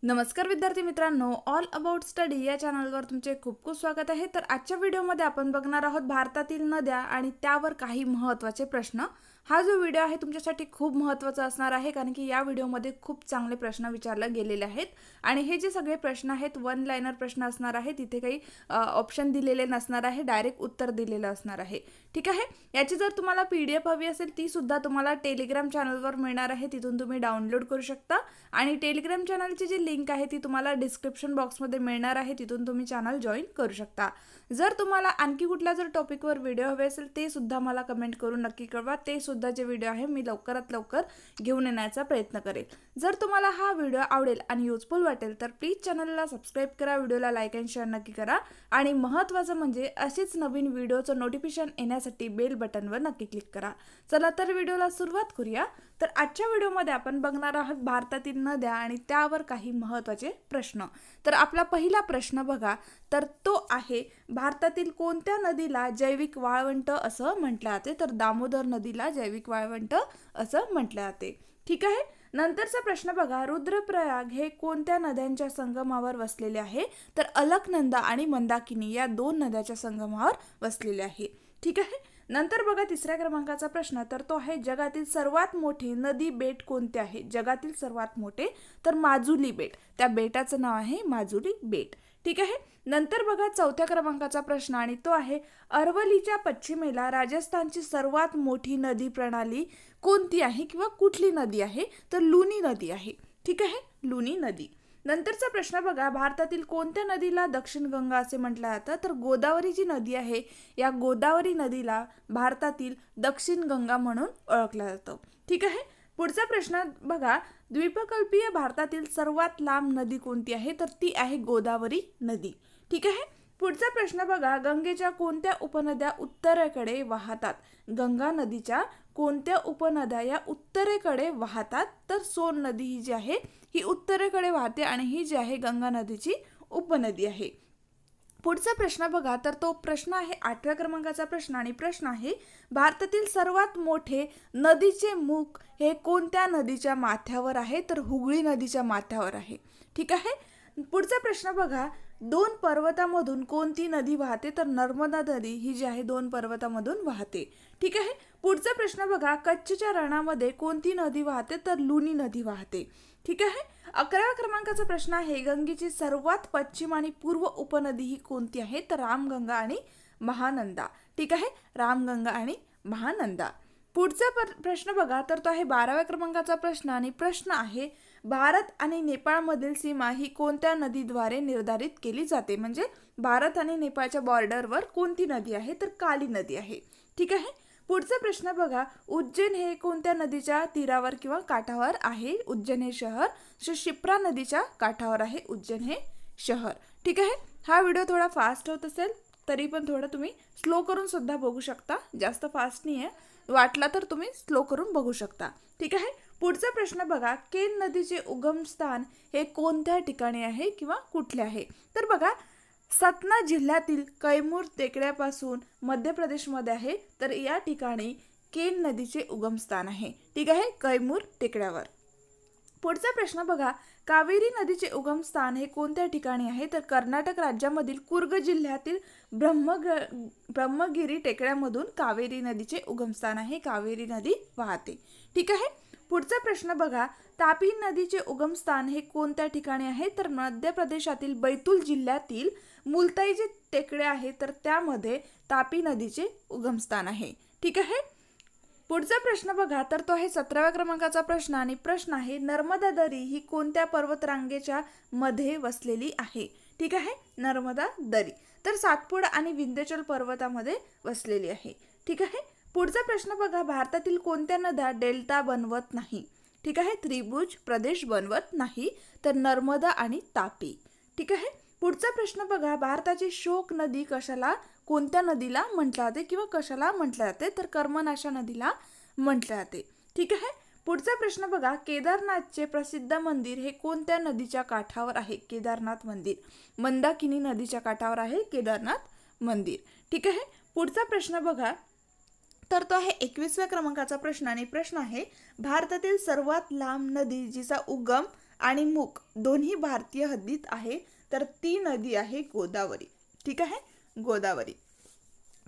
नमस्कार विद्यार्थी मित्रांनो, ऑल अबाउट स्टडी या चॅनलवर तुमचे खूप खूप स्वागत आहे। तर आजच्या व्हिडिओमध्ये आपण बघणार आहोत भारतातील नद्या आणि त्यावर काही महत्त्वाचे प्रश्न। हा जो व्हिडिओ आहे तुमच्यासाठी खूप महत्त्वाचा असणार आहे, कारण की या व्हिडिओमध्ये खूप चांगले प्रश्न विचारले गेलेले आहेत आणि हे जे सगळे प्रश्न आहेत वन लाइनर प्रश्न असणार आहे। तिथे काही ऑप्शन दिलेले नसणार आहे, डायरेक्ट उत्तर दिलेलं असणार आहे। ठीक आहे, याची जर तुम्हाला पीडीएफ हवी असेल ती सुद्धा तुम्हाला टेलिग्राम चॅनलवर मिळणार आहे, तिथून तुम्ही डाउनलोड करू शकता आणि टेलिग्राम चॅनलची जी लिंक आहे ती तुम्हाला डिस्क्रिप्शन बॉक्समध्ये मिळणार आहे, तिथून तुम्ही चॅनल जॉइन करू शकता। जर तुम्हाला आणखी कुठल्या जर टॉपिकवर व्हिडिओ हवे असेल ते सुद्धा मला कमेंट करून नक्की कळवा, ते सुद्धा जे व्हिडिओ आहे मी लवकरात लवकर घेऊन येण्याचा प्रयत्न करेल। जर तुम्हाला हा व्हिडिओ आवडेल आणि युजफुल वाटेल तर प्लीज चॅनलला सबस्क्राइब करा, व्हिडिओला लाईक अँड शेअर नक्की करा आणि महत्त्वाचं म्हणजे असेच नवीन व्हिडिओचं नोटिफिकेशन येण्यासाठी बेल बटनवर नक्की क्लिक करा। चला तर व्हिडिओला सुरुवात करूया। तर आजच्या व्हिडिओमध्ये आपण बघणार आहोत भारतातील नद्या आणि त्यावर काही महत्त्वाचे प्रश्न। तर आपला पहिला प्रश्न बघा, तर तो आहे भारतातील कोणत्या नदीला जैविक वाळवंट असं म्हटलं जाते? तर दामोदर नदीला जैविक वाळवंट असं म्हटलं जाते। ठीक आहे, नंतरचा प्रश्न बघा, रुद्रप्रयाग हे कोणत्या नद्यांच्या संगमावर वसलेले आहे? तर अलकनंदा आणि मंदाकिनी या दोन नद्याच्या संगमावर वसलेले आहे। ठीक आहे, नंतर बघा तिसऱ्या क्रमांकाचा प्रश्न, तर तो आहे जगातील सर्वात मोठे नदी बेट कोणते आहे? जगातील सर्वात मोठे तर माजुली बेट, त्या बेटाचं नाव आहे माजुली बेट। ठीक आहे, नंतर बघा चौथ्या क्रमांकाचा प्रश्न आणि तो आहे अरवलीच्या पश्चिमेला राजस्थानची सर्वात मोठी नदी प्रणाली कोणती आहे किंवा कुठली नदी आहे? तर लुनी नदी आहे। ठीक आहे, लुनी नदी। नंतरचा प्रश्न बघा, भारतातील कोणत्या नदीला दक्षिण गंगा असे म्हटलं जातं? तर गोदावरी जी नदी आहे या गोदावरी नदीला भारतातील दक्षिण गंगा म्हणून ओळखलं जातं। ठीक आहे, पुढचा प्रश्न बघा, द्वीपकल्पीय भारतातील सर्वात लांब नदी कोणती आहे? तर ती आहे गोदावरी नदी। ठीक आहे, पुढचा प्रश्न बघा, गंगेच्या कोणत्या उपनद्या उत्तरेकडे वाहतात? गंगा नदीच्या कोणत्या उपनद्या या उत्तरेकडे वाहतात? तर सोन नदी ही जी आहे ही उत्तरेकडे वाहते आणि ही जी आहे गंगा नदीची उपनदी आहे। पुढचा प्रश्न बघा, तर तो प्रश्न आहे 8व्या क्रमांकाचा प्रश्न आणि प्रश्न आहे भारतातील सर्वात मोठे नदीचे मुख हे कोणत्या नदीच्या माथ्यावर आहे? तर हुगळी नदीच्या माथ्यावर आहे। ठीक आहे, पुढचा प्रश्न बघा, दोन पर्वतामधून कोणती नदी वाहते? तर नर्मदा नदी ही जी आहे दोन पर्वतामधून वाहते। ठीक आहे, पुढचा प्रश्न बघा, कच्छच्या रणामध्ये कोणती नदी वाहते? तर लुनी नदी वाहते। ठीक आहे, 11व्या क्रमांकाचा प्रश्न आहे गंगेची सर्वात पश्चिम आणि पूर्व उपनदी ही कोणती आहे? तर रामगंगा आणि महानंदा। ठीक आहे, रामगंगा आणि महानंदा। पुढचा प्रश्न बघा, तर तो आहे 12व्या क्रमांकाचा प्रश्न आणि प्रश्न आहे भारत आणि नेपाळमधील सीमा ही कोणत्या नदीद्वारे निर्धारित केली जाते? म्हणजे भारत आणि नेपाळच्या बॉर्डरवर कोणती नदी आहे? तर काली नदी आहे। ठीक आहे, पुढचा प्रश्न बघा, उज्जैन हे कोणत्या नदीच्या तीरावर किंवा काठावर आहे? उज्जैन हे शहर शिप्रा नदीच्या काठावर आहे उज्जैन हे शहर। ठीक आहे, हा व्हिडिओ थोडा फास्ट होत असेल तरी पण थोडं तुम्ही स्लो करून सुद्धा बघू शकता, जास्त फास्ट नाही आहे, वाटला तर तुम्ही स्लो करून बघू शकता। ठीक आहे, पुढचा प्रश्न बघा, केन नदीचे उगमस्थान हे कोणत्या ठिकाणी आहे किंवा कुठले आहे? तर बघा, सतना जिल्ह्यातील कैमूर टेकड्यापासून मध्य प्रदेशमध्ये आहे, तर या ठिकाणी केन नदीचे उगमस्थान आहे। ठीक आहे, कैमूर टेकड्यावर। पुढचा प्रश्न बघा, कावेरी नदीचे उगमस्थान हे कोणत्या ठिकाणी आहे? तर कर्नाटक राज्यामधील कुर्ग जिल्ह्यातील ब्रह्मगिरी टेकड्यामधून कावेरी नदीचे उगमस्थान आहे, कावेरी नदी वाहते। ठीक आहे, पुढचा प्रश्न बघा, तापी नदीचे उगमस्थान हे कोणत्या ठिकाणी आहे? तर मध्य प्रदेशातील बैतूल जिल्ह्यातील मुलताई जे टेकडे आहे तर त्यामध्ये तापी नदीचे उगमस्थान आहे। ठीक आहे, पुढचा प्रश्न बघा, तर तो आहे 17व्या क्रमांकाचा प्रश्न आणि प्रश्न आहे नर्मदा दरी ही कोणत्या पर्वतरांगेच्या मध्ये वसलेली आहे? ठीक आहे, नर्मदा दरी तर सातपुडा आणि विंध्याचल पर्वतामध्ये वसलेली आहे। ठीक आहे, पुढचा प्रश्न बघा, भारतातील कोणत्या नद्या डेल्टा बनवत नाही? ठीक आहे, त्रिभुज प्रदेश बनवत नाही, तर नर्मदा आणि तापी। ठीक आहे, पुढचा प्रश्न बघा, भारताची शोक नदी कशाला कोणत्या नदीला म्हटलं जाते किंवा कशाला म्हटलं जाते? तर कर्मनाशा नदीला म्हटलं जाते। ठीक आहे, पुढचा प्रश्न बघा, केदारनाथचे प्रसिद्ध मंदिर हे कोणत्या नदीच्या काठावर आहे? केदारनाथ मंदिर मंदाकिनी नदीच्या काठावर आहे केदारनाथ मंदिर। ठीक आहे, पुढचा प्रश्न बघा, तर तो आहे 21व्या क्रमांकाचा प्रश्न आणि प्रश्न आहे भारतातील सर्वात लांब नदी जिचा उगम आणि मुख दोन्ही भारतीय हद्दीत आहे, तर ती नदी आहे गोदावरी. ठीक आहे, गोदावरी.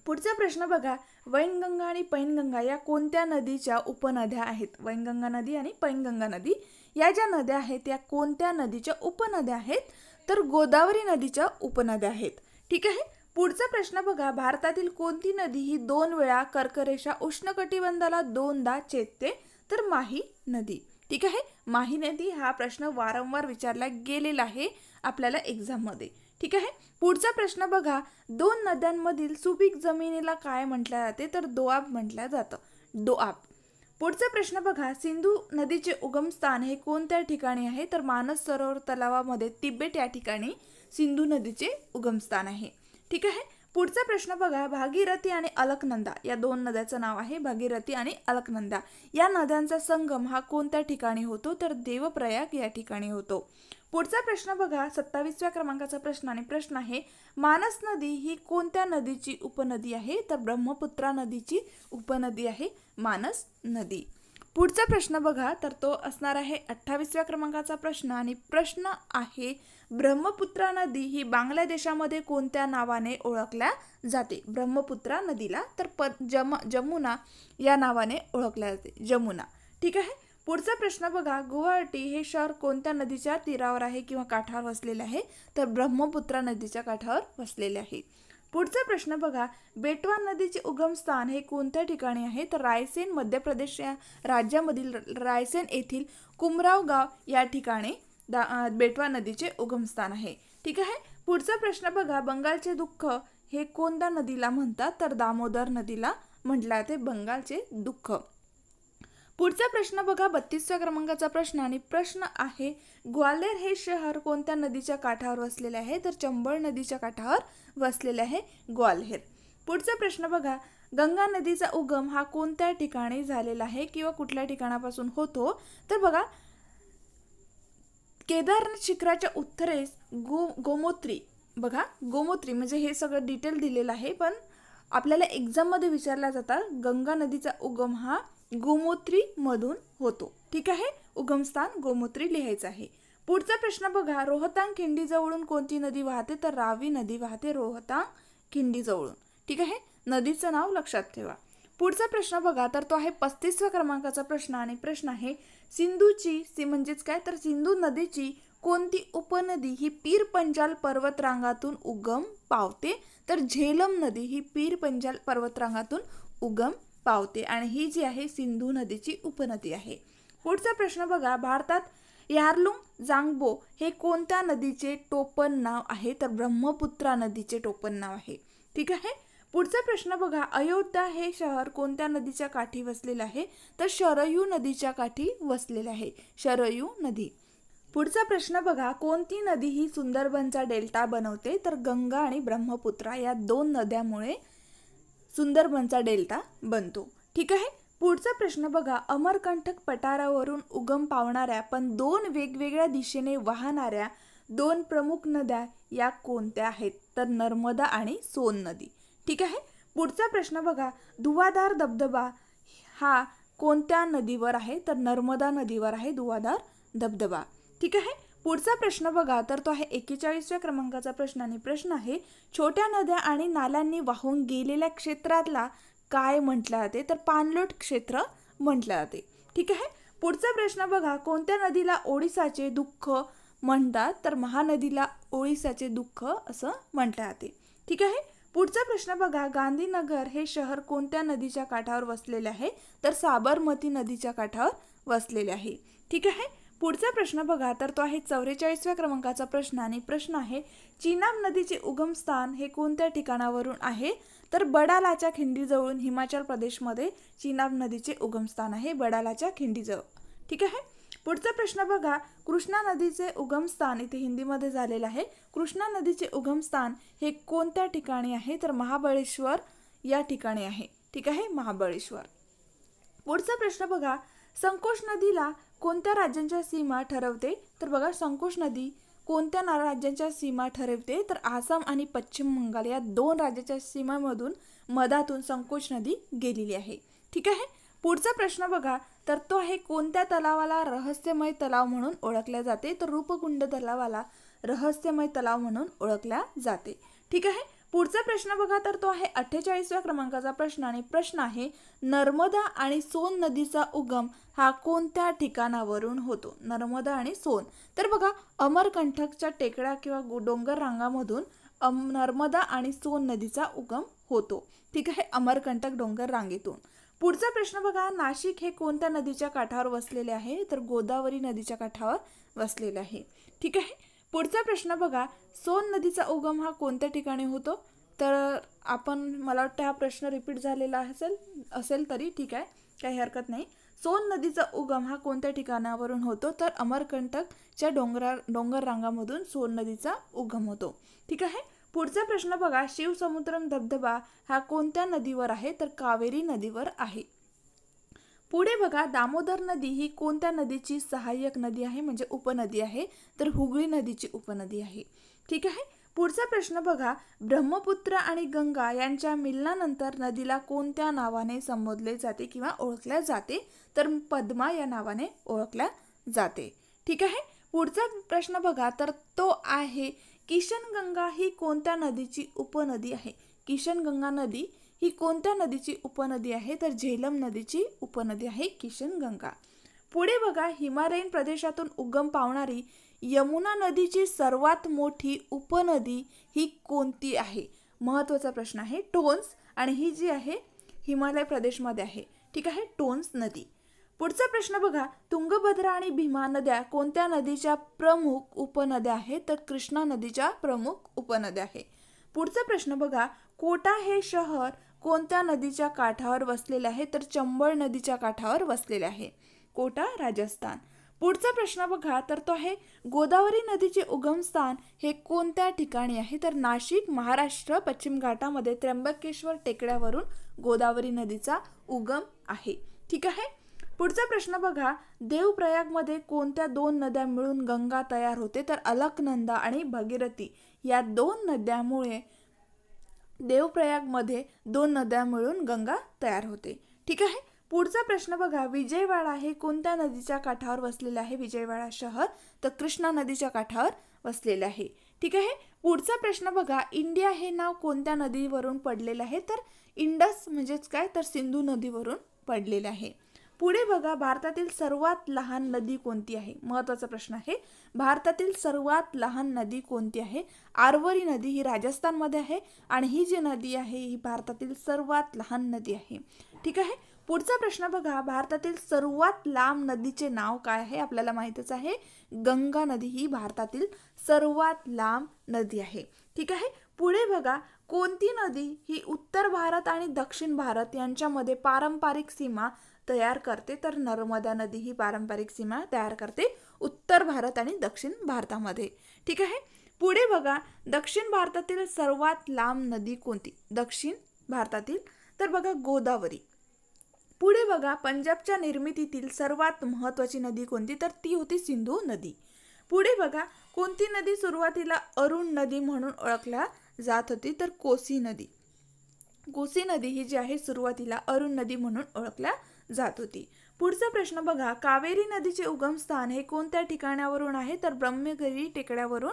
पुढचा प्रश्न बघा, वैनगंगा आणि पैनगंगा या कोणत्या नदीच्या उपनद्या आहेत? वैनगंगा नदी आणि पैनगंगा नदी या ज्या नद्या आहेत या कोणत्या नदीच्या उपनद्या आहेत? तर गोदावरी नदीच्या उपनद्या आहेत. ठीक आहे. पुढचा प्रश्न बघा, भारतातील कोणती नदी ही 2 वेळा कर्करेषा उष्णकटिबंधाला 2दा छेदते? तर माही नदी. ठीक आहे, माही नदी हा प्रश्न वारंवार विचारला गेलेला आहे आपल्याला एक्झाम मध्ये. ठीक आहे. पुढचा प्रश्न बघा, 2 नद्यांमधील सुपीक जमिनीला काय म्हटले जाते? तर दोआब म्हटलं जातं, दोआब. पुढचा प्रश्न बघा, सिंधू नदीचे उगमस्थान हे कोणत्या ठिकाणी आहे? तर मानस सरोवर तलावामध्ये तिबेट या ठिकाणी सिंधू नदीचे उगमस्थान आहे. ठीक आहे. पुढचा प्रश्न बघा, भागीरथी आणि अलकनंदा या 2 नद्याचं नाव आहे. भागीरथी आणि अलकनंदा या नद्यांचा संगम हा कोणत्या ठिकाणी होतो? तर देवप्रयाग या ठिकाणी होतो. पुढचा प्रश्न बघा, 27व्या क्रमांकाचा प्रश्न आणि प्रश्न आहे, मानस नदी ही कोणत्या नदीची उपनदी आहे? तर ब्रह्मपुत्रा नदीची उपनदी आहे मानस नदी. पुढचा प्रश्न बघा, तर तो असणार आहे 28व्या क्रमांकाचा प्रश्न आणि प्रश्न आहे, ब्रह्मपुत्रा नदी ही बांगलादेशामध्ये कोणत्या नावाने ओळखल्या जाते? ब्रह्मपुत्रा नदीला तर जमुना या नावाने ओळखल्या जाते, जमुना. ठीक आहे. पुढचा प्रश्न बघा, गुवाहाटी हे शहर कोणत्या नदीच्या तीरावर आहे किंवा काठावर वसलेले आहे? तर ब्रह्मपुत्रा नदीच्या काठावर वसलेले आहे. पुढचा प्रश्न बघा, बेटवा नदीचे उगमस्थान हे कोणत्या ठिकाणी आहे? तर रायसेन मध्य प्रदेश या राज्यामधील रायसेन येथील कुमराव गाव या ठिकाणी बेटवा नदीचे उगमस्थान आहे. ठीक आहे. पुढचा प्रश्न बघा, बंगालचे दुःख हे कोणत्या नदीला म्हणतात? तर दामोदर नदीला म्हटलं जाते बंगालचे दुःख. पुढचा प्रश्न बघा, 32व्या क्रमांकाचा प्रश्न आणि प्रश्न आहे, ग्वाल्हेर हे शहर कोणत्या नदीच्या काठावर वसलेले आहे? तर चंबळ नदीच्या काठावर वसलेले आहे ग्वाल्हेर. पुढचा प्रश्न बघा, गंगा नदीचा उगम हा कोणत्या ठिकाणी झालेला आहे किंवा कुठल्या ठिकाणापासून होतो? तर बघा, केदारनाथ शिखराच्या उत्तरेस गोमोत्री, बघा गोमोत्री म्हणजे हे सगळं डिटेल दिलेलं आहे, पण आपल्याला एक्झाम मध्ये विचारला जातात, गंगा नदीचा उगम हा गोमोत्री मधून होतो. ठीक आहे, उगमस्थान गोमोत्री लिहायचं आहे. पुढचा प्रश्न बघा, रोहतांग खिंडी जवळून कोणती नदी वाहते? तर रावी नदी वाहते रोहतांग खिंडी जवळून. ठीक आहे, नदीचं नाव लक्षात ठेवा. पुढचा प्रश्न बघा, तर तो आहे 35व्या क्रमांकाचा प्रश्न आणि प्रश्न आहे, सिंधूची म्हणजेच काय? तर सिंधू नदीची कोणती उपनदी ही पीर पंजाल पर्वतरांगातून उगम पावते? तर झेलम नदी ही पीर पंजाल पर्वतरांगातून उगम पावते आणि ही जी आहे सिंधू नदीची उपनदी आहे. पुढचा प्रश्न बघा, भारतात यारलुंग जांगबो हे कोणत्या नदीचे टोपण नाव आहे? तर ब्रह्मपुत्रा नदीचे टोपण नाव आहे. ठीक आहे. पुढचा प्रश्न बघा, अयोध्या हे शहर कोणत्या नदीच्या काठी वसलेले आहे? तर शरयू नदीच्या काठी वसलेले आहे, शरयू नदी. पुढचा प्रश्न बघा, कोणती नदी ही सुंदरबनचा डेल्टा बनवते? तर गंगा आणि ब्रह्मपुत्रा या 2 नद्यामुळे सुंदरबनचा डेल्टा बनतो. ठीक आहे. पुढचा प्रश्न बघा, अमरकंटक पठारावरून उगम पावणाऱ्या पण 2 वेगवेगळ्या दिशेने वाहणाऱ्या 2 प्रमुख नद्या या कोणत्या आहेत? तर नर्मदा आणि सोन नदी. ठीक आहे. पुढचा प्रश्न बघा, धुवाधार धबधबा हा कोणत्या नदीवर आहे? तर नर्मदा नदीवर आहे धुवाधार धबधबा. ठीक आहे. पुढचा प्रश्न बघा, तर तो आहे 41व्या क्रमांकाचा प्रश्न आणि प्रश्न आहे, छोट्या नद्या आणि नाल्यांनी वाहून गेलेल्या क्षेत्राला काय म्हटलं जाते? तर पाणलोट क्षेत्र म्हटलं जाते. ठीक आहे. पुढचा प्रश्न बघा, कोणत्या नदीला ओडिसाचे दुःख म्हणतात? तर महानदीला ओडिसाचे दुःख असं म्हटलं जाते. ठीक आहे. पुढचा प्रश्न बघा, गांधीनगर हे शहर कोणत्या नदीच्या काठावर वसलेले आहे? तर साबरमती नदीच्या काठावर वसलेले आहे. ठीक आहे. पुढचा प्रश्न बघा, तर तो आहे 44व्या क्रमांकाचा प्रश्न आणि प्रश्न आहे, चिनाब नदीचे उगमस्थान हे कोणत्या ठिकाणावरून आहे? तर बडालाच्या खिंडीजवळून हिमाचल प्रदेशमध्ये चिनाब नदीचे उगमस्थान आहे, बडालाच्या खिंडीजवळ. ठीक आहे. पुढचा प्रश्न बघा, कृष्णा नदीचे उगमस्थान इथे हिंदीमध्ये झालेलं आहे. कृष्णा नदीचे उगमस्थान हे कोणत्या ठिकाणी आहे? तर महाबळेश्वर या ठिकाणी आहे. ठीक आहे, महाबळेश्वर. पुढचा प्रश्न बघा, संकोश नदीला कोणत्या राज्यांच्या सीमा ठरवते? तर बघा, संकोश नदी कोणत्या राज्यांच्या सीमा ठरवते? तर आसाम आणि पश्चिम बंगाल या 2 राज्याच्या सीमामधून मधातून संकोश नदी गेलेली आहे. ठीक आहे. पुढचा प्रश्न बघा, तर तो आहे कोणत्या तलावाला रहस्यमय तलाव म्हणून ओळखले जाते? तर रूपकुंड तलावाला रहस्यमय तलाव म्हणून ओळखल्या जाते. ठीक आहे. पुढचा प्रश्न बघा, तर तो आहे 48व्या क्रमांकाचा प्रश्न आणि प्रश्न आहे नर्मदा आणि सोन नदीचा उगम हा कोणत्या ठिकाणावरून होतो? नर्मदा आणि सोन. तर बघा अमरकंटकच्या टेकड्या किंवा डोंगर रांगामधून नर्मदा आणि सोन नदीचा उगम होतो. ठीक आहे, अमरकंटक डोंगर रांगेतून. पुढचा प्रश्न बघा, नाशिक हे कोणत्या नदीच्या काठावर वसलेले आहे? तर गोदावरी नदीच्या काठावर वसलेले आहे. ठीक आहे. पुढचा प्रश्न बघा, सोन नदीचा उगम हा कोणत्या ठिकाणी होतो? तर मला वाटतं हा प्रश्न रिपीट झालेला असेल तरी ठीक आहे, काही हरकत नाही. सोन नदीचा उगम हा कोणत्या ठिकाणावरून होतो? तर अमरकंटकच्या डोंगर रांगामधून सोन नदीचा उगम होतो. ठीक आहे. पुढचा प्रश्न बघा, शिवसमुद्रम धबधबा हा कोणत्या नदीवर आहे? तर कावेरी नदीवर आहे. पुढे बघा, दामोदर नदी ही कोणत्या नदीची सहाय्यक नदी आहे, म्हणजे उपनदी आहे? तर हुगळी नदीची उपनदी आहे. ठीक आहे. पुढचा प्रश्न बघा, ब्रह्मपुत्र आणि गंगा यांच्या मिलनानंतर नदीला कोणत्या नावाने संबोधले जाते किंवा ओळखल्या जाते? तर पद्मा या नावाने ओळखल्या जाते. ठीक आहे. पुढचा प्रश्न बघा, तर तो आहे किशनगंगा ही कोणत्या नदीची उपनदी आहे? किशनगंगा नदी ही कोणत्या नदीची उपनदी आहे? तर झेलम नदीची उपनदी आहे किशनगंगा. पुढे बघा, हिमालयीन प्रदेशातून उगम पावणारी यमुना नदीची सर्वात मोठी उपनदी ही कोणती आहे? महत्त्वाचा प्रश्न आहे. टोन्स, आणि ही जी आहे हिमालय प्रदेशमध्ये आहे. ठीक आहे, टोन्स नदी. पुढचा प्रश्न बघा, तुंगभद्रा आणि भीमा नद्या कोणत्या नदीच्या प्रमुख उपनद्या आहेत? तर कृष्णा नदीच्या प्रमुख उपनद्या आहे. पुढचा प्रश्न बघा, कोटा हे शहर कोणत्या नदीच्या काठावर वसलेले आहे? तर चंबळ नदीच्या काठावर वसलेले आहे. कोटा, राजस्थान. पुढचा प्रश्न बघा, तर तो आहे गोदावरी नदीचे उगमस्थान हे कोणत्या ठिकाणी आहे? तर नाशिक, महाराष्ट्र, पश्चिम घाटामध्ये त्र्यंबकेश्वर टेकड्यावरून गोदावरी नदीचा उगम आहे. ठीक आहे. पुढचा प्रश्न बघा, देवप्रयागमध्ये कोणत्या दोन नद्या मिळून गंगा तयार होते? तर अलकनंदा आणि भगीरथी या दोन नद्यामुळे देवप्रयागमध्ये दोन नद्या मिळून गंगा तयार होते. ठीक आहे. पुढचा प्रश्न बघा, विजयवाडा हे कोणत्या नदीच्या काठावर वसलेले आहे? विजयवाडा शहर तर कृष्णा नदीच्या काठावर वसलेले आहे. ठीक आहे. पुढचा प्रश्न बघा, इंडिया हे नाव कोणत्या नदीवरून पडलेले आहे? तर इंडस म्हणजेच काय, तर सिंधू नदीवरून पडलेले आहे. पुढे बघा, भारतातील सर्वात लहान नदी कोणती आहे? महत्त्वाचा प्रश्न आहे. भारतातील सर्वात लहान नदी कोणती आहे? आरवरी नदी ही राजस्थानमध्ये आहे आणि ही जी नदी आहे ही भारतातील सर्वात लहान नदी आहे. ठीक आहे. पुढचा प्रश्न बघा, भारतातील सर्वात लांब नदीचे नाव काय आहे? आपल्याला माहितच आहे, गंगा नदी ही भारतातील सर्वात लांब नदी आहे. ठीक आहे. पुढे बघा, कोणती नदी ही उत्तर भारत आणि दक्षिण भारत यांच्यामध्ये पारंपरिक सीमा तयार करते? तर नर्मदा नदी ही पारंपरिक सीमा तयार करते उत्तर भारत आणि दक्षिण भारतामध्ये. ठीक आहे. पुढे बघा, दक्षिण भारतातील सर्वात लांब नदी कोणती? दक्षिण भारतातील तर बघा गोदावरी. पुढे बघा, पंजाबच्या निर्मितीतील सर्वात महत्त्वाची नदी कोणती? तर ती होती सिंधू नदी. पुढे बघा, कोणती नदी सुरुवातीला अरुण नदी म्हणून ओळखल्या जात होती? तर कोसी नदी. कोसी नदी ही जी आहे सुरुवातीला अरुण नदी म्हणून ओळखल्या जात होती. पुढचा प्रश्न बघा, कावेरी नदीचे उगमस्थान हे कोणत्या ठिकाणावरून आहे? तर ब्रह्मगिरी टेकड्यावरून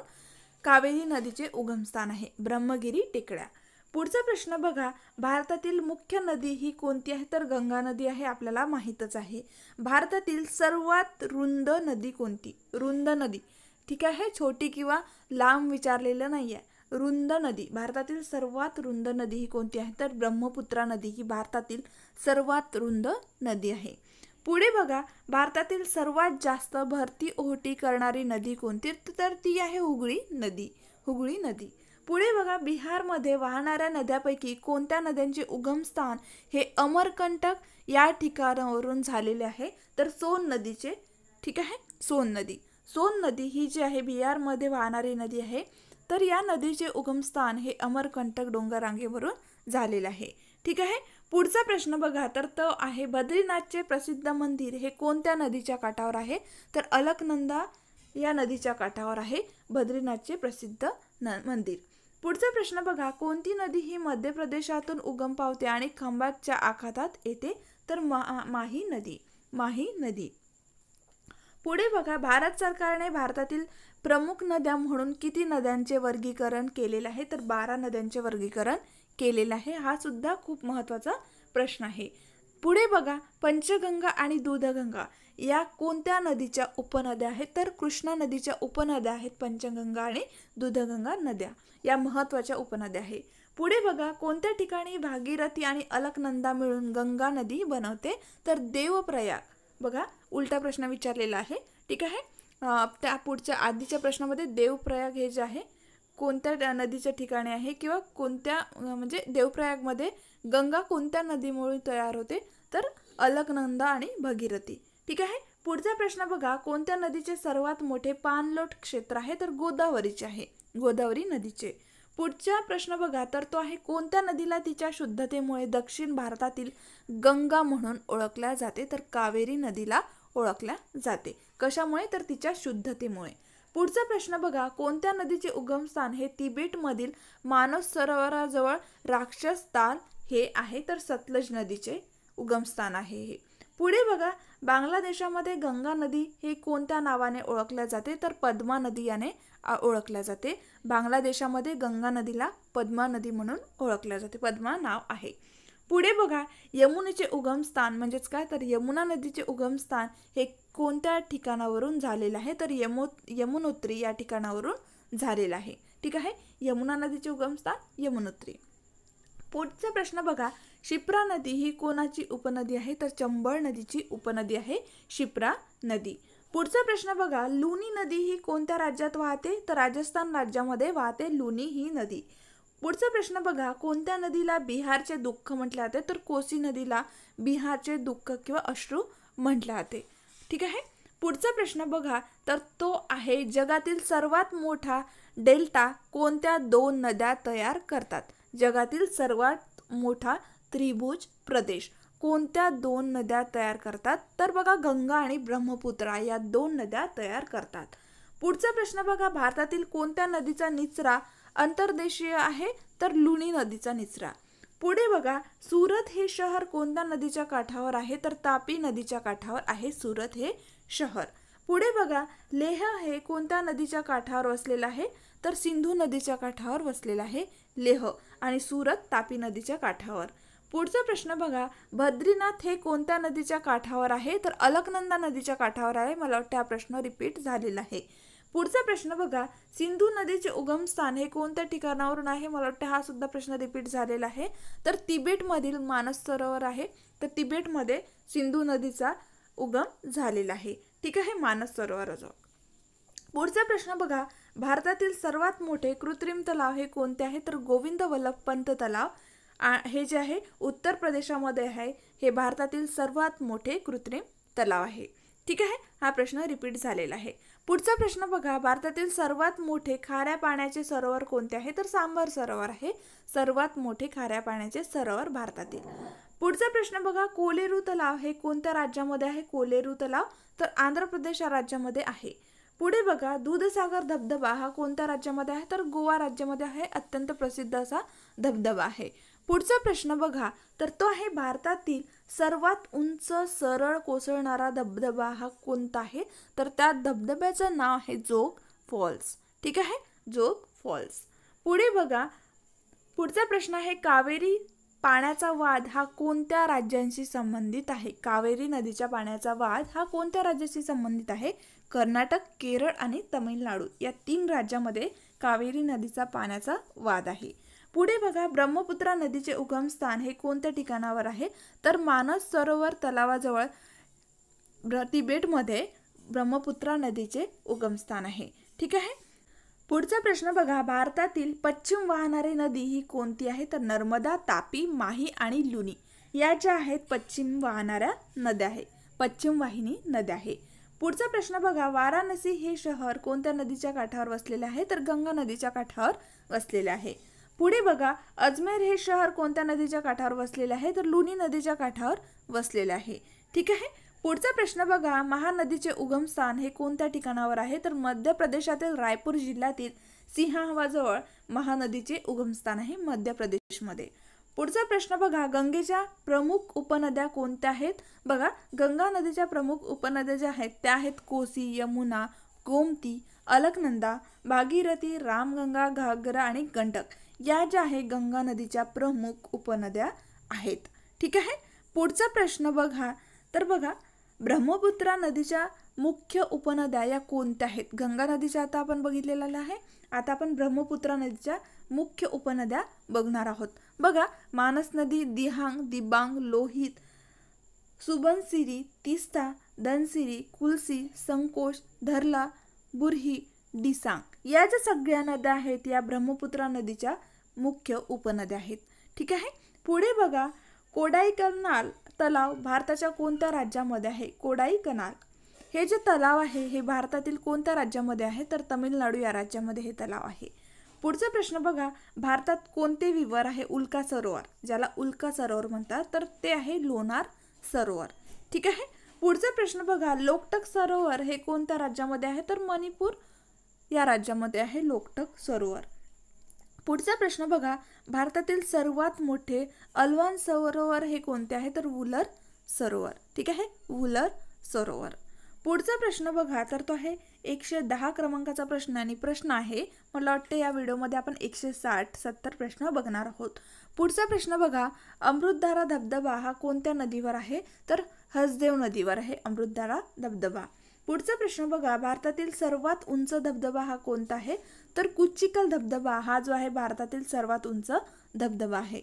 कावेरी नदीचे उगमस्थान आहे, ब्रह्मगिरी टेकड्या. पुढचा प्रश्न बघा, भारतातील मुख्य नदी ही कोणती आहे? तर गंगा नदी आहे, आपल्याला माहीतच आहे. भारतातील सर्वात रुंद नदी कोणती? रुंद नदी. ठीक आहे, छोटी किंवा लांब विचारलेलं नाहीये. रुंद नदी, भारतातील सर्वात रुंद नदी ही कोणती आहे? तर ब्रह्मपुत्रा नदी ही भारतातील सर्वात रुंद नदी आहे. पुढे बघा, भारतातील सर्वात जास्त भरती ओहोटी करणारी नदी कोणती? तर ती आहे हुगळी नदी. हुगळी नदी. पुढे बघा, बिहारमध्ये वाहणाऱ्या नद्यापैकी कोणत्या नद्यांचे उगमस्थान हे अमरकंटक या ठिकाणावरून झालेले आहे? तर सोन नदीचे. ठीक आहे, सोन नदी. सोन नदी ही जी आहे बिहारमध्ये वाहणारी नदी आहे, तर या नदीचे उगमस्थान हे अमरकंटक डोंगररांगेवरून झालेले आहे. ठीक आहे. पुढचा प्रश्न बघा, तर तो आहे बद्रीनाथचे प्रसिद्ध मंदिर हे कोणत्या नदीच्या काठावर आहे? तर अलकनंदा या नदीच्या काठावर आहे बद्रीनाथचे प्रसिद्ध मंदिर. पुढचा प्रश्न बघा, कोणती नदी ही मध्य प्रदेशातून उगम पावते आणि खंभातच्या आखातात येते? तर माही नदी. माही नदी. पुढे बघा, भारत सरकारने भारतातील प्रमुख नद्या म्हणून किती नद्यांचे वर्गीकरण केलेले आहे? तर 12 नद्यांचे वर्गीकरण केलेले आहे. हा सुद्धा खूप महत्त्वाचा प्रश्न आहे. पुढे बघा, पंचगंगा आणि दूधगंगा या कोणत्या नदीच्या उपनद्या आहेत? तर कृष्णा नदीच्या उपनद्या आहेत पंचगंगा आणि दूधगंगा नद्या. या महत्त्वाच्या उपनद्या आहे. पुढे बघा, कोणत्या ठिकाणी भागीरथी आणि अलकनंदा मिळून गंगा नदी बनवते? तर देवप्रयाग. बघा, उलटा प्रश्न विचारलेला आहे. ठीक आहे. त्या पुढच्या आधीच्या प्रश्नामध्ये देवप्रयाग हे जे आहे कोणत्या नदीच्या ठिकाणी आहे किंवा कोणत्या म्हणजे देवप्रयागमध्ये गंगा कोणत्या नदीमुळे तयार होते? तर अलकनंदा आणि भागीरथी. ठीक आहे. पुढचा प्रश्न बघा, कोणत्या नदीचे सर्वात मोठे पाणलोट क्षेत्र आहे? तर गोदावरीचे आहे. गोदावरी नदीचे. पुढचा प्रश्न बघा, तर तो आहे, कोणत्या नदीला तिच्या शुद्धतेमुळे दक्षिण भारतातील गंगा म्हणून ओळखल्या जाते? तर कावेरी नदीला ओळखल्या जाते. कशामुळे? तर तिच्या शुद्धतेमुळे. पुढचा प्रश्न बघा, कोणत्या नदीचे उगमस्थान हे तिबेटमधील मानस सरोवराजवळ राक्षस ताल हे आहे? तर सतलज नदीचे उगमस्थान आहे हे. पुढे बघा, बांगलादेशामध्ये गंगा नदी हे कोणत्या नावाने ओळखल्या जाते? तर पद्मा नदी याने ओळखल्या जाते. बांगलादेशामध्ये गंगा नदीला पद्मा नदी म्हणून ओळखल्या जाते. पद्मा नाव आहे. पुढे बघा, यमुनेचे उगमस्थान म्हणजेच काय? तर यमुना नदीचे उगमस्थान हे कोणत्या ठिकाणावरून झालेलं आहे? तर यमुनोत्री या ठिकाणावरून झालेलं आहे. ठीक आहे. यमुना नदीचे उगमस्थान यमुनोत्री. पुढचा प्रश्न बघा, शिप्रा नदी ही कोणाची उपनदी आहे? तर चंबळ नदीची उपनदी आहे शिप्रा नदी. पुढचा प्रश्न बघा, लुनी नदी ही कोणत्या राज्यात वाहते? तर राजस्थान राज्यामध्ये वाहते लुनी ही नदी. पुढचा प्रश्न बघा, कोणत्या नदीला बिहारचे दुःख म्हटले जाते? तर कोसी नदीला बिहारचे दुःख किंवा अश्रू म्हटले जाते. ठीक आहे. पुढचा प्रश्न बघा, तर तो आहे, जगातील सर्वात मोठा डेल्टा कोणत्या 2 नद्या तयार करतात? जगातील सर्वात मोठा त्रिभुज प्रदेश कोणत्या 2 नद्या तयार करतात? तर बघा, गंगा आणि ब्रह्मपुत्रा या 2 नद्या तयार करतात. पुढचा प्रश्न बघा, भारतातील कोणत्या नदीचा निचरा अंतर्देशीय आहे? तर लुनी नदीचा निचरा. पुढे बघा, सुरत हे शहर कोणत्या नदीच्या काठावर आहे? तर तापी नदीच्या काठावर आहे सुरत हे शहर. पुढे बघा, लेह हे कोणत्या नदीच्या काठावर वसलेला आहे? तर सिंधू नदीच्या काठावर वसलेला आहे लेह आणि सुरत तापी नदीच्या काठावर. पुढचा प्रश्न बघा, बद्रीनाथ हे कोणत्या नदीच्या काठावर आहे? तर अलकनंदा नदीच्या काठावर आहे. मला वाटतं हा प्रश्न रिपीट झालेला आहे. पुढचा प्रश्न बघा, सिंधू नदीचे उगमस्थान हे कोणत्या ठिकाणावरून आहे? मला वाटतं हा सुद्धा प्रश्न रिपीट झालेला आहे. तर तिबेटमधील मानस सरोवर आहे. तर तिबेटमध्ये सिंधू नदीचा उगम झालेला आहे. ठीक आहे, मानस सरोवराजवळ. पुढचा प्रश्न बघा, भारतातील सर्वात मोठे कृत्रिम तलाव हे कोणते आहे? तर गोविंद वल्लभ पंत तलाव हे जे आहे उत्तर प्रदेशामध्ये आहे. हे भारतातील सर्वात मोठे कृत्रिम तलाव आहे. ठीक आहे, हा प्रश्न रिपीट झालेला आहे. पुढचा प्रश्न बघा, भारतातील सर्वात मोठे खाऱ्या पाण्याचे सरोवर कोणते आहे? तर सांबर सरोवर आहे सर्वात मोठे खाऱ्या पाण्याचे सरोवर भारतातील. पुढचा प्रश्न बघा, कोलेरू तलाव हे कोणत्या राज्यामध्ये आहे? कोलेरू तलाव तर आंध्र प्रदेश या राज्यामध्ये आहे. पुढे बघा, दूधसागर धबधबा हा कोणत्या राज्यामध्ये आहे? तर गोवा राज्यामध्ये आहे. अत्यंत प्रसिद्ध असा धबधबा आहे. पुढचा प्रश्न बघा, तर तो आहे, भारतातील सर्वात उंच सरळ कोसळणारा धबधबा हा कोणता आहे? तर त्या धबधब्याचं नाव आहे जोग फॉल्स. ठीक आहे, जोग फॉल्स. पुढे बघा, पुढचा प्रश्न आहे, कावेरी पाण्याचा वाद हा कोणत्या राज्यांशी संबंधित आहे? कावेरी नदीच्या पाण्याचा वाद हा कोणत्या राज्याशी संबंधित आहे? कर्नाटक, केरळ आणि तमिळनाडू या 3 राज्यामध्ये कावेरी नदीचा पाण्याचा वाद आहे. पुढे बघा, ब्रह्मपुत्रा नदीचे उगमस्थान हे कोणत्या ठिकाणावर आहे? तर मानस सरोवर तलावाजवळ तिबेटमध्ये ब्रह्मपुत्रा नदीचे उगमस्थान आहे. ठीक आहे. पुढचा प्रश्न बघा, भारतातील पश्चिम वाहणारी नदी ही कोणती आहे? तर नर्मदा, तापी, माही आणि लुनी या ज्या आहेत पश्चिम वाहणाऱ्या नद्या आहेत, पश्चिम वाहिनी नद्या आहे. पुढचा प्रश्न बघा, वाराणसी हे शहर कोणत्या नदीच्या काठावर वसलेले आहे? तर गंगा नदीच्या काठावर वसलेले आहे. पुढे बघा, अजमेर हे शहर कोणत्या नदीच्या काठावर वसलेले आहे? तर लुनी नदीच्या काठावर वसलेले आहे. ठीक आहे. पुढचा प्रश्न बघा, महानदीचे उगमस्थान हे कोणत्या ठिकाणावर आहे? तर मध्य प्रदेशातील रायपूर जिल्ह्यातील सिंहावाजवळ महानदीचे उगमस्थान आहे, मध्य प्रदेशमध्ये. पुढचा प्रश्न बघा, गंगेच्या प्रमुख उपनद्या कोणत्या आहेत? बघा, गंगा नदीच्या प्रमुख उपनद्या ज्या आहेत त्या आहेत कोसी, यमुना, गोमती, अलकनंदा, भागीरथी, रामगंगा, घाघरा आणि गंडक. या ज्या आहे गंगा नदीच्या प्रमुख उपनद्या आहेत. ठीक आहे. पुढचा प्रश्न बघा, तर बघा, ब्रह्मपुत्रा नदीच्या मुख्य उपनद्या या कोणत्या आहेत? गंगा नदीच्या आता आपण बघितलेला आहे. आता आपण ब्रह्मपुत्रा नदीच्या मुख्य उपनद्या बघणार आहोत. बघा, मानस नदी, दिहांग, दिबांग, लोहित, सुबनसिरी, तीस्ता, धनसिरी, कुलसी, संकोश, धरला, बुरही, डिसांग या ज्या सगळ्या नद्या आहेत या ब्रह्मपुत्रा नदीच्या मुख्य उपनद्या आहेत. ठीक आहे. पुढे बघा, कोडाईकनाल तलाव भारताच्या कोणत्या राज्यामध्ये आहे? कोडाईकनाल हे जे तलाव आहे हे भारतातील कोणत्या राज्यामध्ये आहे? तर तमिळनाडू या राज्यामध्ये हे तलाव आहे. पुढचा प्रश्न बघा, भारतात कोणते विवर आहे? उल्का सरोवर, ज्याला उल्का सरोवर म्हणतात, तर ते आहे लोणार सरोवर. ठीक आहे. पुढचा प्रश्न बघा, लोकटक सरोवर हे कोणत्या राज्यामध्ये आहे? तर मणिपूर या राज्यामध्ये आहे लोकटक सरोवर. पुढचा प्रश्न बघा, भारतातील सर्वात मोठे अल्वान सरोवर हे कोणते आहे? तर वुलर सरोवर. ठीक आहे, वुलर सरोवर. पुढचा प्रश्न बघा, तर तो आहे 110 क्रमांकाचा प्रश्न आणि प्रश्न आहे, मला वाटते या व्हिडिओमध्ये आपण 160-70 प्रश्न बघणार आहोत. पुढचा प्रश्न बघा, अमृतधारा धबधबा हा कोणत्या नदीवर आहे? तर हसदेव नदीवर आहे अमृतधारा धबधबा. पुढचा प्रश्न बघा, भारतातील सर्वात उंच धबधबा हा कोणता आहे? तर कुचिकल धबधबा हा जो आहे भारतातील सर्वात उंच धबधबा आहे.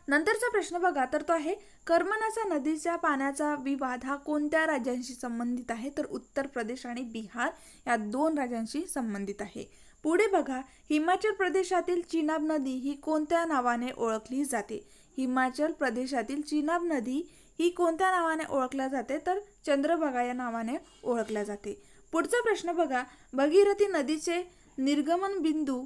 नंतरचा प्रश्न बघा, तर तो आहे कर्मनासा नदीच्या पाण्याचा विवाद हा कोणत्या राज्यांशी संबंधित आहे? तर उत्तर प्रदेश आणि बिहार या 2 राज्यांशी संबंधित आहे. पुढे बघा, हिमाचल प्रदेशातील चिनाब नदी ही कोणत्या नावाने ओळखली जाते? हिमाचल प्रदेशातील चिनाब नदी ही कोणत्या नावाने ओळखल्या जाते? तर चंद्रभागा या नावाने ओळखल्या जाते. पुढचा प्रश्न बघा, भगीरथी नदीचे निर्गमन बिंदू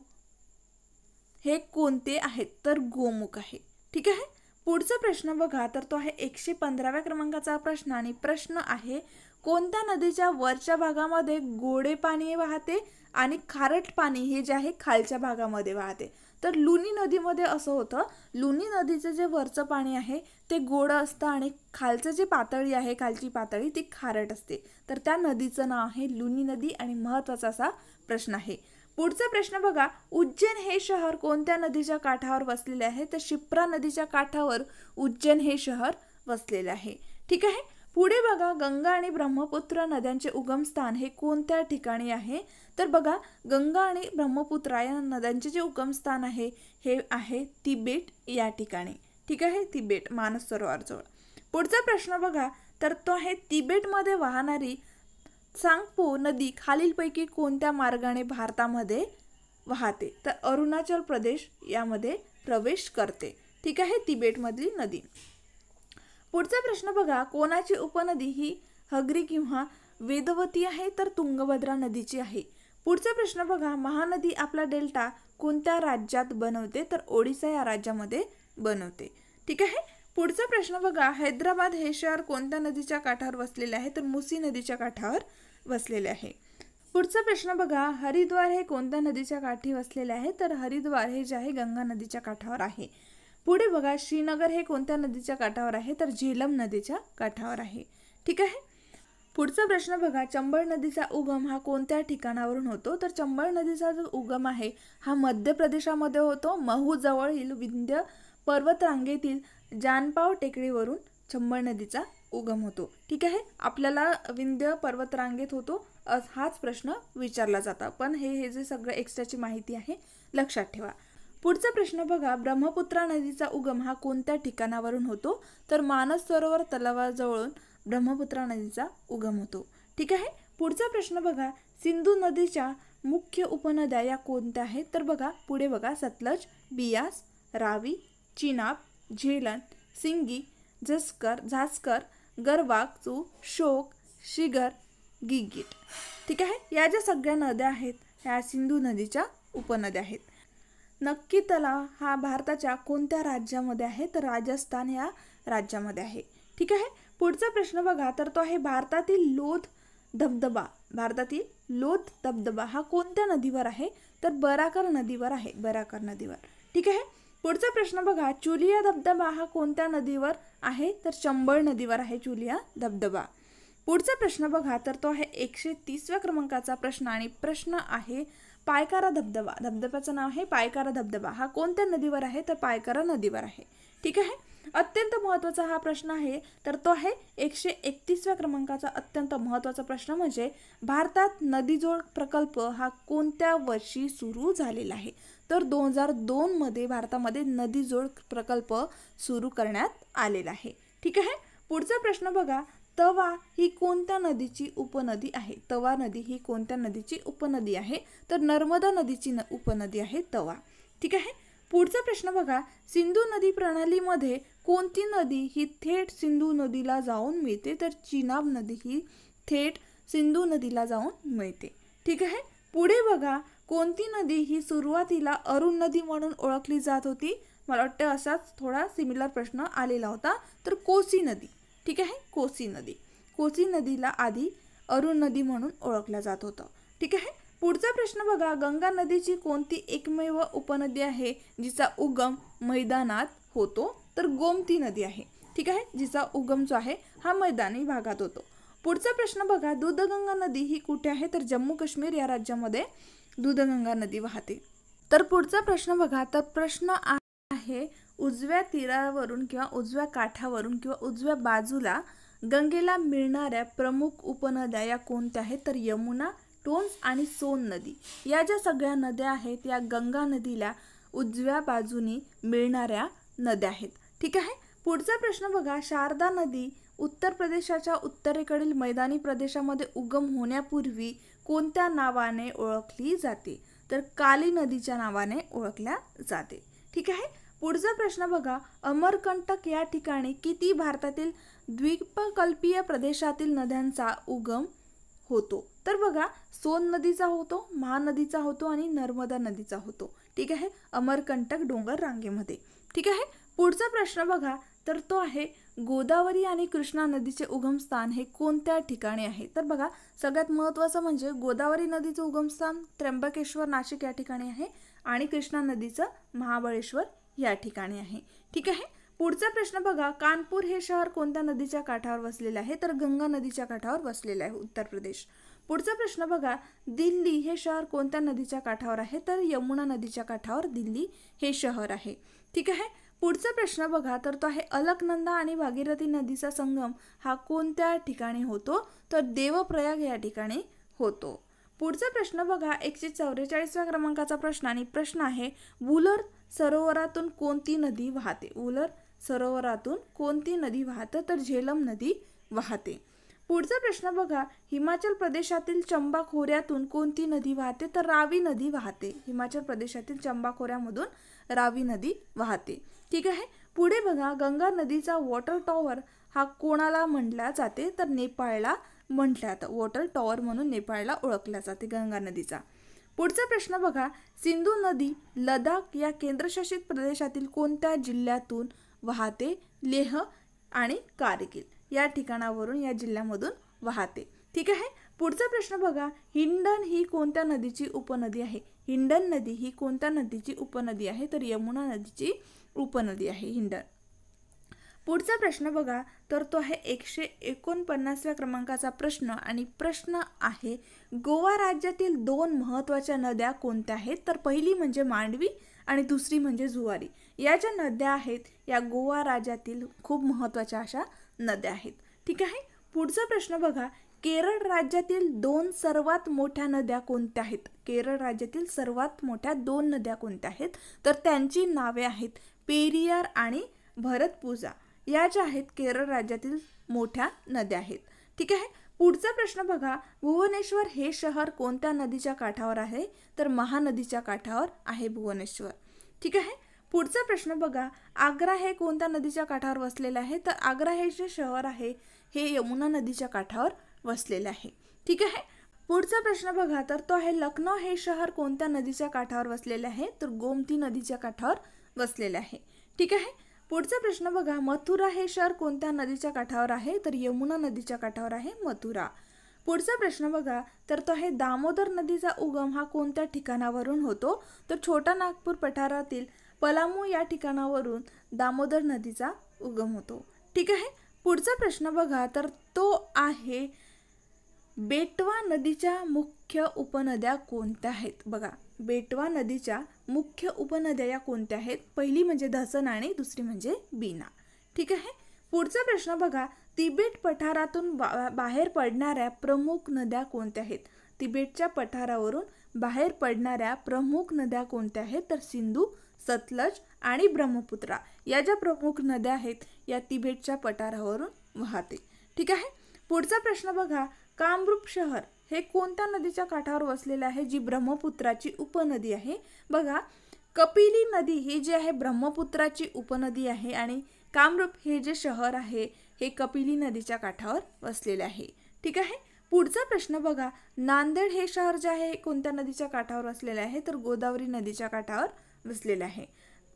हे कोणते आहेत? तर गोमुख आहे. ठीक आहे. पुढचा प्रश्न बघा, तर तो आहे 115व्या क्रमांकाचा प्रश्न आणि प्रश्न आहे, कोणत्या नदीच्या वरच्या भागामध्ये गोडे पाणी वाहते आणि खारट पाणी हे जे आहे खालच्या भागामध्ये वाहते? तर लुनी नदीमध्ये असं होतं, लुनी नदीचं जे वरचं पाणी आहे ते गोड असतं आणि खालचं जे पातळी आहे, खालची पातळी ती खारट असते. तर त्या नदीचं नाव आहे लुनी नदी आणि महत्त्वाचा असा प्रश्न आहे. पुढचा प्रश्न बघा, उज्जैन हे शहर कोणत्या नदीच्या काठावर वसलेले आहे? तर शिप्रा नदीच्या काठावर उज्जैन हे शहर वसलेले आहे. ठीक आहे. पुढे बघा, गंगा आणि ब्रह्मपुत्रा नद्यांचे उगमस्थान हे कोणत्या ठिकाणी आहे? तर बघा, गंगा आणि ब्रह्मपुत्रा या नद्यांचे जे उगमस्थान आहे हे आहे तिबेट या ठिकाणी. ठीक आहे, तिबेट मानस सरोवराजवळ. पुढचा प्रश्न बघा, तर तो आहे तिबेटमध्ये वाहणारी सांगपो नदी खालीलपैकी कोणत्या मार्गाने भारतामध्ये वाहते? तर अरुणाचल प्रदेश यामध्ये प्रवेश करते. ठीक आहे, तिबेटमधली नदी. पुढचा प्रश्न बघा, कोणाची उपनदी ही हगरी किंवा वेदवती आहे? तर तुंगभद्रा नदीची आहे. पुढचा प्रश्न बघा, महानदी आपला डेल्टा कोणत्या राज्यात बनवते? तर ओडिसा या राज्यामध्ये बनवते. ठीक आहे. पुढचा प्रश्न बघा, हैदराबाद हे शहर कोणत्या नदीच्या काठावर वसलेले आहे? तर मुसी नदीच्या काठावर वसलेले आहे. पुढचा प्रश्न बघा, हरिद्वार हे कोणत्या नदीच्या काठी वसलेले आहे? तर हरिद्वार हे जे आहे गंगा नदीच्या काठावर आहे. पुढे बघा, श्रीनगर हे कोणत्या नदीच्या काठावर आहे? तर झेलम नदीच्या काठावर आहे. ठीक आहे. पुढचा प्रश्न बघा, चंबळ नदीचा उगम हा कोणत्या ठिकाणावरून होतो? तर चंबळ नदीचा जो उगम आहे हा मध्य प्रदेशामध्ये होतो. महू जवळील विंध्य पर्वतरांगेतील जानपाव टेकडीवरून चंबळ नदीचा उगम होतो. ठीक आहे. आपल्याला विंध्य पर्वतरांगेत होतो हाच प्रश्न विचारला जाता, पण हे जे सगळं एक्स्ट्राची माहिती आहे लक्षात ठेवा. पुढचा प्रश्न बघा, ब्रह्मपुत्रा नदीचा उगम हा कोणत्या ठिकाणावरून होतो? तर मानस सरोवर तलावाजवळून ब्रह्मपुत्रा नदीचा उगम होतो. ठीक आहे. पुढचा प्रश्न बघा, सिंधू नदीच्या मुख्य उपनद्या या कोणत्या आहेत? तर बघा पुढे बघा, सतलज, बियास, रावी, चिनाब, झेलन, सिंगी, झास्कर, गरवाक, शोक, शिगर, गिगीट. ठीक आहे. या ज्या सगळ्या नद्या आहेत ह्या सिंधू नदीच्या उपनद्या आहेत. नक्की तलाव हा भारताच्या कोणत्या राज्यामध्ये आहे? तर राजस्थान या राज्यामध्ये आहे. ठीक आहे. पुढचा प्रश्न बघा, तर तो आहे भारतातील लोध धबधबा. भारतातील लोध धबधबा हा कोणत्या नदीवर आहे? तर बराकर नदीवर आहे, बराकर नदीवर. ठीक आहे. पुढचा प्रश्न बघा, चुलिया धबधबा हा कोणत्या नदीवर आहे? तर चंबळ नदीवर आहे चुलिया धबधबा. पुढचा प्रश्न बघा, तर तो आहे 130व्या क्रमांकाचा प्रश्न आणि प्रश्न आहे पायकारा धबधबा. धबधब्याचं नाव आहे पायकारा धबधबा. हा कोणत्या नदीवर आहे? तर पायकारा नदीवर आहे. ठीक आहे. अत्यंत महत्त्वाचा हा प्रश्न आहे, तर तो आहे 131व्या क्रमांकाचा अत्यंत महत्त्वाचा प्रश्न म्हणजे भारतात नदीजोड प्रकल्प हा कोणत्या वर्षी सुरू झालेला आहे? तर 2002 मध्ये भारतामध्ये नदीजोड प्रकल्प सुरू करण्यात आलेला आहे. ठीक आहे. पुढचा प्रश्न बघा, तवा ही कोणत्या नदीची उपनदी आहे? तवा नदी ही कोणत्या नदीची उपनदी आहे? तर नर्मदा नदीची उपनदी आहे तवा. ठीक आहे. पुढचा प्रश्न बघा, सिंधू नदी प्रणालीमध्ये कोणती नदी ही थेट सिंधू नदीला जाऊन मिळते? तर चिनाब नदी ही थेट सिंधू नदीला जाऊन मिळते. ठीक आहे. पुढे बघा, कोणती नदी ही सुरुवातीला अरुण नदी म्हणून ओळखली जात होती? मला वाटतं असाच थोडा सिमिलर प्रश्न आलेला होता. तर कोसी नदी. ठीक आहे. कोसी नदी. कोसी नदीला आधी अरुण नदी म्हणून ओळखलं जात होतं. ठीक आहे. पुढचा प्रश्न बघा, गंगा नदीची कोणती एकमेव उपनदी आहे जिचा उगम मैदानात होतो? तर गोमती नदी आहे. ठीक आहे. जिचा उगम जो आहे हा मैदानी भागात होतो. पुढचा प्रश्न बघा, दूधगंगा नदी ही कुठे आहे? तर जम्मू काश्मीर या राज्यामध्ये दूधगंगा नदी वाहते. तर पुढचा प्रश्न बघा, तर प्रश्न आहे उजव्या तीरावरून किंवा उजव्या काठावरून किंवा उजव्या बाजूला गंगेला मिळणाऱ्या प्रमुख उपनद्या या कोणत्या आहेत? तर यमुना, टोन्स आणि सोन नदी. या ज्या सगळ्या नद्या आहेत या गंगा नदीला उजव्या बाजूनी मिळणाऱ्या नद्या आहेत. ठीक आहे. पुढचा प्रश्न बघा, शारदा नदी उत्तर प्रदेशाच्या उत्तरेकडील मैदानी प्रदेशामध्ये उगम होण्यापूर्वी कोणत्या नावाने ओळखली जाते? तर काली नदीच्या नावाने ओळखल्या जाते. ठीक आहे. पुढचा प्रश्न बघा, अमरकंटक या ठिकाणी किती भारतातील द्वीपकल्पीय प्रदेशातील नद्यांचा उगम होतो? तर बघा, सोन नदीचा होतो, महानदीचा होतो आणि नर्मदा नदीचा होतो. ठीक आहे. अमरकंटक डोंगर रांगेमध्ये. ठीक आहे. पुढचा प्रश्न बघा, तर तो आहे गोदावरी आणि कृष्णा नदीचे उगमस्थान हे कोणत्या ठिकाणी आहे? तर बघा, सगळ्यात महत्त्वाचं म्हणजे गोदावरी नदीचं उगमस्थान त्र्यंबकेश्वर नाशिक या ठिकाणी आहे आणि कृष्णा नदीचं महाबळेश्वर या ठिकाणी आहे. ठीक आहे. पुढचा प्रश्न बघा, कानपूर हे शहर कोणत्या नदीच्या काठावर वसलेले आहे? तर गंगा नदीच्या काठावर वसलेले आहे, उत्तर प्रदेश. पुढचा प्रश्न बघा, दिल्ली हे शहर कोणत्या नदीच्या काठावर आहे? तर यमुना नदीच्या काठावर दिल्ली हे शहर आहे. ठीक आहे. पुढचा प्रश्न बघा, तर तो आहे अलकनंदा आणि भागीरथी नदीचा संगम हा कोणत्या ठिकाणी होतो? तर देवप्रयाग या ठिकाणी होतो. पुढचा प्रश्न बघा, 144व्या क्रमांकाचा प्रश्न आणि प्रश्न आहे वुलर सरोवरातून कोणती नदी वाहते? वुलर सरोवरातून कोणती नदी वाहते? तर झेलम नदी वाहते. पुढचा प्रश्न बघा, हिमाचल प्रदेशातील चंबा खोऱ्यातून कोणती नदी वाहते? तर रावी नदी वाहते. हिमाचल प्रदेशातील चंबा खोऱ्यामधून रावी नदी वाहते. ठीक आहे. पुढे बघा, गंगा नदीचा वॉटर टॉवर हा कोणाला म्हटला जाते? तर नेपाळला म्हटलं जातं. वॉटर टॉवर म्हणून नेपाळला ओळखला जाते गंगा नदीचा. पुढचा प्रश्न बघा, सिंधू नदी लडाख या केंद्रशासित प्रदेशातील कोणत्या जिल्ह्यातून वाहते? लेह आणि कारगिल या ठिकाणावरून या जिल्ह्यामधून वाहते. ठीक आहे. पुढचा प्रश्न बघा, हिंडन ही कोणत्या नदीची उपनदी आहे? हिंडन नदी ही कोणत्या नदीची उपनदी आहे? तर यमुना नदीची उपनदी आहे हिंडन. पुढचा प्रश्न बघा, तर तो आहे 149व्या क्रमांकाचा प्रश्न आणि प्रश्न आहे गोवा राज्यातील 2 महत्त्वाच्या नद्या कोणत्या आहेत? तर पहिली म्हणजे मांडवी आणि दुसरी म्हणजे जुवारी. या ज्या नद्या आहेत या गोवा राज्यातील खूप महत्त्वाच्या अशा नद्या आहेत. ठीक आहे. पुढचा प्रश्न बघा, केरळ राज्यातील 2 सर्वात मोठ्या नद्या कोणत्या आहेत? केरळ राज्यातील सर्वात मोठ्या 2 नद्या कोणत्या आहेत? तर त्यांची नावे आहेत पेरियार आणि भरतपुजा. या ज्या आहेत केरळ राज्यातील मोठ्या नद्या आहेत. ठीक आहे. पुढचा प्रश्न बघा, भुवनेश्वर हे शहर कोणत्या नदीच्या काठावर आहे? तर महानदीच्या काठावर आहे भुवनेश्वर. ठीक आहे. पुढचा प्रश्न बघा, आग्रा हे कोणत्या नदीच्या काठावर वसलेले आहे? तर आग्रा हे जे शहर आहे हे यमुना नदीच्या काठावर वसलेले आहे. ठीक आहे. पुढचा प्रश्न बघा, तर तो आहे लखनौ हे शहर कोणत्या नदीच्या काठावर वसलेले आहे? तर गोमती नदीच्या काठावर वसलेले आहे. ठीक आहे. पुढचा प्रश्न बघा, मथुरा हे शहर कोणत्या नदीच्या काठावर आहे? तर यमुना नदीच्या काठावर आहे मथुरा. पुढचा प्रश्न बघा, तर तो आहे दामोदर नदीचा उगम हा कोणत्या ठिकाणावरून होतो? तर छोटा नागपूर पठारातील पलामू या ठिकाणावरून दामोदर नदीचा उगम होतो. ठीक आहे. पुढचा प्रश्न बघा, तर तो आहे बेटवा नदीच्या मुख्य उपनद्या कोणत्या आहेत? बघा, बेटवा नदीच्या मुख्य उपनद्या या कोणत्या आहेत? पहिली म्हणजे धसन आणि दुसरी म्हणजे बीना. ठीक आहे. पुढचा प्रश्न बघा, तिबेट पठारातून बाहेर पडणाऱ्या प्रमुख नद्या कोणत्या आहेत? तिबेटच्या पठारावरून बाहेर पडणाऱ्या प्रमुख नद्या कोणत्या आहेत? तर सिंधू, सतलज आणि ब्रह्मपुत्रा या ज्या प्रमुख नद्या आहेत या तिबेटच्या पठारावरून वाहते. ठीक आहे. पुढचा प्रश्न बघा, कामरूप शहर हे कोणत्या नदीच्या काठावर वसलेले आहे जी ब्रह्मपुत्राची उपनदी आहे? बघा, कपिली नदी ही जी आहे ब्रह्मपुत्राची उपनदी आहे आणि कामरूप हे जे शहर आहे हे कपिली नदीच्या काठावर वसलेले आहे. ठीक आहे. पुढचा प्रश्न बघा, नांदेड हे शहर जे आहे कोणत्या नदीच्या काठावर वसलेले आहे? तर गोदावरी नदीच्या काठावर वसलेले आहे.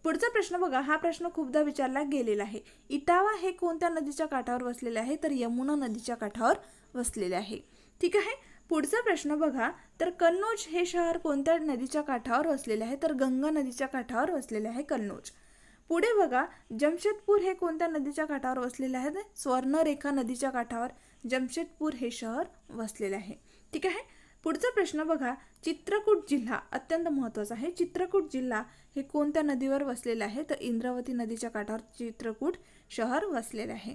पुढचा प्रश्न बघा, हा प्रश्न खूपदा विचारला गेलेला आहे. इटावा हे कोणत्या नदीच्या काठावर वसलेले आहे? तर यमुना नदीच्या काठावर वसलेले आहे. ठीक आहे. पुढचा प्रश्न बघा, तर कन्नौज हे शहर कोणत्या नदीच्या काठावर वसलेले आहे? तर गंगा नदीच्या काठावर वसलेले आहे कन्नौज. पुढे बघा, जमशेदपूर हे कोणत्या नदीच्या काठावर वसलेले आहे? स्वर्णरेखा नदीच्या काठावर जमशेदपूर हे शहर वसलेले आहे. ठीक आहे. पुढचा प्रश्न बघा, चित्रकूट जिल्हा अत्यंत महत्त्वाचा आहे. चित्रकूट जिल्हा हे कोणत्या नदीवर वसलेले आहे? तर इंद्रावती नदीच्या काठावर चित्रकूट शहर वसलेले आहे.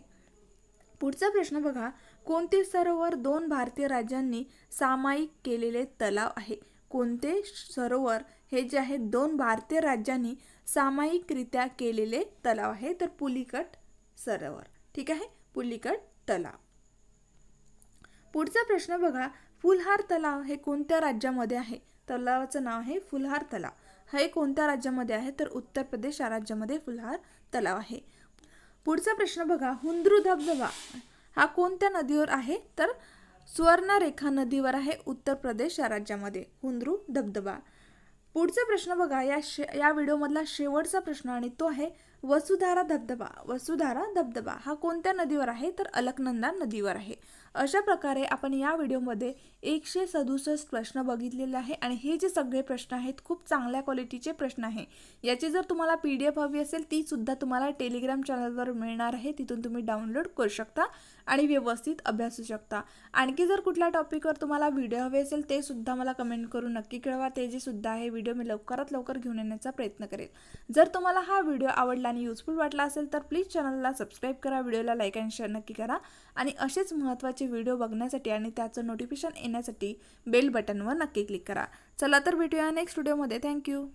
पुढचा प्रश्न बघा, कोणते सरोवर 2 भारतीय राज्यांनी सामायिक केलेले तलाव आहे? कोणते सरोवर हे जे आहे 2 भारतीय राज्यांनी सामायिकरित्या केलेले तलाव आहे? तर पुलिकट सरोवर. ठीक आहे, पुलिकट तलाव. पुढचा प्रश्न बघा, फुलहार तलाव हे कोणत्या राज्यामध्ये आहे? तलावाचं नाव आहे फुलहार तलाव. हे कोणत्या राज्यामध्ये आहे? तर उत्तर प्रदेश या राज्यामध्ये फुलहार तलाव आहे. पुढचा प्रश्न बघा, हुंद्रू धबधबा हा कोणत्या नदीवर आहे? तर स्वर्णरेखा नदीवर आहे उत्तर प्रदेश या राज्यामध्ये हुंद्रू धबधबा. पुढचा प्रश्न बघा, या व्हिडिओमधला शेवटचा प्रश्न आणि तो आहे वसुधारा धबधबा. वसुधारा धबधबा हा कोणत्या नदीवर आहे? तर अलकनंदा नदीवर आहे. अशा प्रकारे आपण या व्हिडिओमध्ये 167 प्रश्न बघितलेले आहे आणि हे जे सगळे प्रश्न आहेत खूप चांगल्या क्वालिटीचे प्रश्न आहे. याची जर तुम्हाला PDF हवी असेल ती सुद्धा तुम्हाला टेलिग्राम चॅनलवर मिळणार आहे. तिथून तुम्ही डाउनलोड करू शकता आणि व्यवस्थित अभ्यासू शकता. आणखी जर कुठल्या टॉपिकवर तुम्हाला व्हिडिओ हवे असेल ते सुद्धा मला कमेंट करून नक्की कळवा. ते जे सुद्धा आहे व्हिडिओ मी लवकरात लवकर घेऊन येण्याचा प्रयत्न करेल. जर तुम्हाला हा व्हिडिओ आवडला आणि युजफुल वाटला असेल तर प्लीज चॅनलला सबस्क्राईब करा, व्हिडिओला लाईक आणि शेअर नक्की करा आणि असेच महत्त्वाचे व्हिडिओ बघण्यासाठी आणि त्याचं नोटिफिकेशन येण्यासाठी बेल बटनवर नक्की क्लिक करा. चला तर भेटूया नेक्स्ट व्हिडिओमध्ये. थँक्यू.